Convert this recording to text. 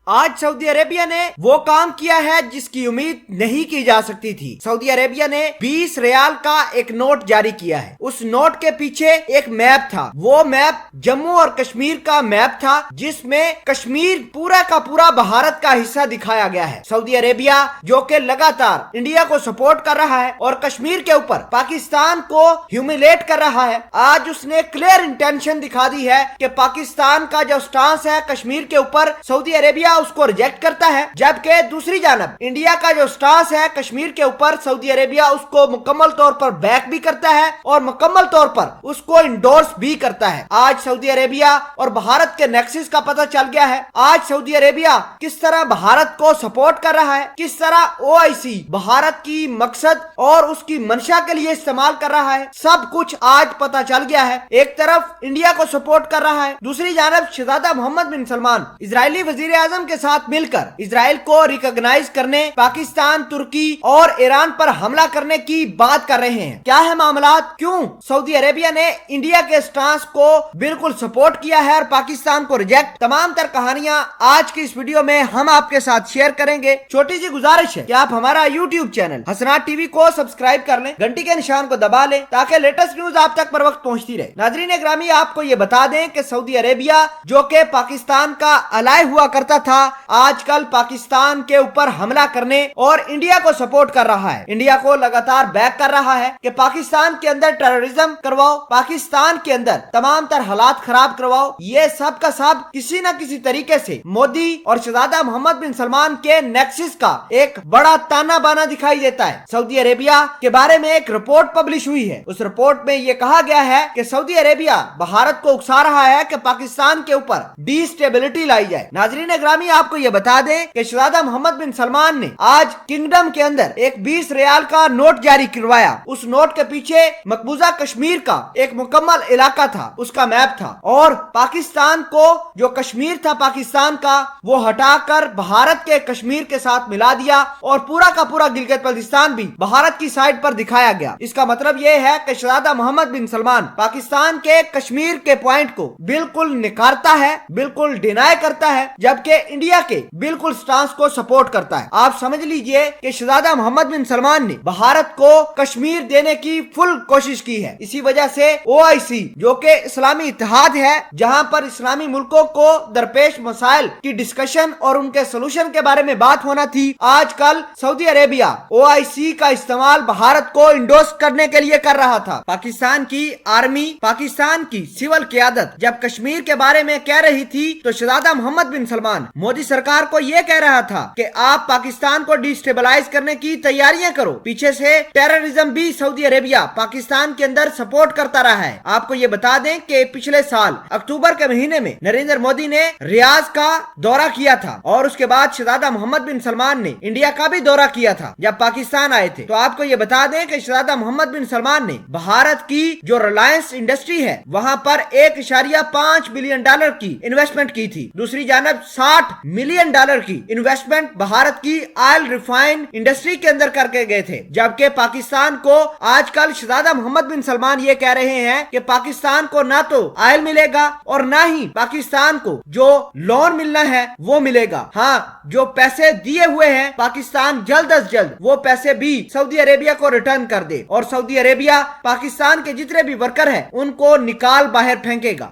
آج سعودی عربیہ نے وہ کام کیا ہے جس کی امید نہیں کی جا سکتی تھی۔ سعودی عربیہ نے 20 ریال کا ایک نوٹ جاری کیا ہے۔ اس نوٹ کے پیچھے ایک میپ تھا۔ وہ میپ جموں اور کشمیر کا میپ تھا، جس میں کشمیر پورا کا پورا بھارت کا حصہ دکھایا گیا ہے۔ سعودی عربیہ جو کہ لگاتار انڈیا کو سپورٹ کر رہا ہے اور کشمیر کے اوپر پاکستان کو ہیوملیٹ کر رہا ہے، آج اس نے کلیئر انٹینشن دکھا دی ہے کہ پاکستان کا جو سٹانس ہے کشمیر کے اوپر، سعودی عربیہ اس کو ریجیکٹ کرتا ہے، جبکہ دوسری جانب انڈیا کا جو سٹانس ہے کشمیر کے اوپر، سعودی عربیہ اس کو مکمل طور پر بیک بھی کرتا ہے اور مکمل طور پر اس کو انڈورس بھی کرتا ہے۔ آج سعودی عربیہ اور بھارت کے نیکسس کا پتہ چل گیا ہے۔ آج سعودی عربیہ کس طرح بھارت کو سپورٹ کر رہا ہے، کس طرح OIC بھارت کی مقصد اور اس کی منشا کے لیے استعمال کر رہا ہے، سب کچھ آج پتہ چل گیا ہے۔ ایک طرف انڈیا کو سپورٹ کر رہا ہے، دوسری جانب شہزادہ محمد بن سلمان اسرائیلی وزیر اعظم کے ساتھ مل کر اسرائیل کو ریکگنائز کرنے، پاکستان، ترکی اور ایران پر حملہ کرنے کی بات کر رہے ہیں۔ کیا ہے معاملات؟ کیوں سعودی عربیہ نے انڈیا کے سٹانس کو بالکل سپورٹ کیا ہے اور پاکستان کو ریجیکٹ؟ تمام تر کہانیاں آج کی اس ویڈیو میں ہم آپ کے ساتھ شیئر کریں گے۔ چھوٹی سی گزارش ہے کہ آپ ہمارا YouTube چینل حسنات ٹی وی کو سبسکرائب کر لیں، گھنٹی کے نشان کو دبا لیں تاکہ لیٹسٹ نیوز آپ تک پر وقت پہنچتی رہے۔ ناظرین گرامی، آپ کو یہ بتا دیں کہ سعودی عربیہ جو کہ پاکستان کا الائے ہوا کرتا تھا، آج کل پاکستان کے اوپر حملہ کرنے اور انڈیا کو سپورٹ کر رہا ہے، انڈیا کو لگاتار بیک کر رہا ہے کہ پاکستان کے اندر ٹیررزم کرواؤ، پاکستان کے اندر تمام تر حالات خراب کرواؤ۔ یہ سب کا سب کسی نہ کسی طریقے سے مودی اور شہزادہ محمد بن سلمان کے نیکسس کا ایک بڑا تانا بانا دکھائی دیتا ہے۔ سعودی عربیہ کے بارے میں ایک رپورٹ پبلش ہوئی ہے، اس رپورٹ میں یہ کہا گیا ہے کہ سعودی عربیہ بھارت کو اکسا رہا ہے کہ پاکستان کے اوپر ڈی سٹیبلٹی لائی جائے۔ ناظرین گرامی، آپ کو یہ بتا دیں کہ شہزادہ محمد بن سلمان نے آج کنگڈم کے اندر ایک 20 ریال کا نوٹ جاری کروایا۔ اس نوٹ کے پیچھے مقبوضہ کشمیر کا ایک مکمل علاقہ تھا، اس کا میپ تھا، اور پاکستان کو جو کشمیر تھا پاکستان کا، وہ ہٹا کر بھارت کے کشمیر کے ساتھ ملا دیا اور پورا کا پورا گلگت بلتستان بھی بھارت کی سائڈ پر دکھایا گیا۔ اس کا مطلب یہ ہے کہ شہزادہ محمد بن سلمان پاکستان کے کشمیر کے پوائنٹ کو بالکل نکارتا ہے، بالکل ڈینائی کرتا ہے، جبکہ انڈیا کے بالکل سٹانس کو سپورٹ کرتا ہے۔ آپ سمجھ لیجئے کہ شہزادہ محمد بن سلمان نے بھارت کو کشمیر دینے کی فل کوشش کی ہے۔ اسی وجہ سے OIC جو کہ اسلامی اتحاد ہے، جہاں پر اسلامی ملکوں کو درپیش مسائل کی ڈسکشن اور ان کے سلوشن کے بارے میں بات ہونا تھی، آج کل سعودی عربیہ OIC کا استعمال بھارت کو انڈورس کرنے کے لیے کر رہا تھا۔ پاکستان کی آرمی، پاکستان کی سول قیادت جب کشمیر کے بارے میں کہہ رہی تھی تو شہزادہ محمد بن سلمان مودی سرکار کو یہ کہہ رہا تھا کہ آپ پاکستان کو ڈی سٹیبلائز کرنے کی تیاریاں کرو۔ پیچھے سے ٹیررزم بھی سعودی عربیہ پاکستان کے اندر سپورٹ کرتا رہا ہے۔ آپ کو یہ بتا دیں کہ پچھلے سال اکتوبر کے مہینے میں نریندر مودی نے ریاض کا دورہ کیا تھا اور اس کے بعد شہزادہ محمد بن سلمان نے انڈیا کا بھی دورہ کیا تھا جب پاکستان آئے تھے۔ تو آپ کو یہ بتا دیں کہ شہزادہ محمد بن سلمان نے بھارت کی جو ریلائنس انڈسٹری ہے وہاں پر $1.5 بلین کی انویسٹمنٹ کی تھی۔ دوسری جانب $60 ملین کی انویسٹمنٹ بھارت کی آئل ریفائن انڈسٹری کے اندر کر کے گئے تھے، جبکہ پاکستان کو آج کل شہزادہ محمد بن سلمان یہ کہہ رہے ہیں کہ پاکستان کو نہ تو آئل ملے گا اور نہ ہی پاکستان کو جو لون ملنا ہے وہ ملے گا۔ ہاں، جو پیسے دیے ہوئے ہیں پاکستان جلد از جلد وہ پیسے بھی سعودی عربیہ کو ریٹرن کر دے اور سعودی عربیہ پاکستان کے جتنے بھی ورکر ہیں ان کو نکال باہر پھینکے گا۔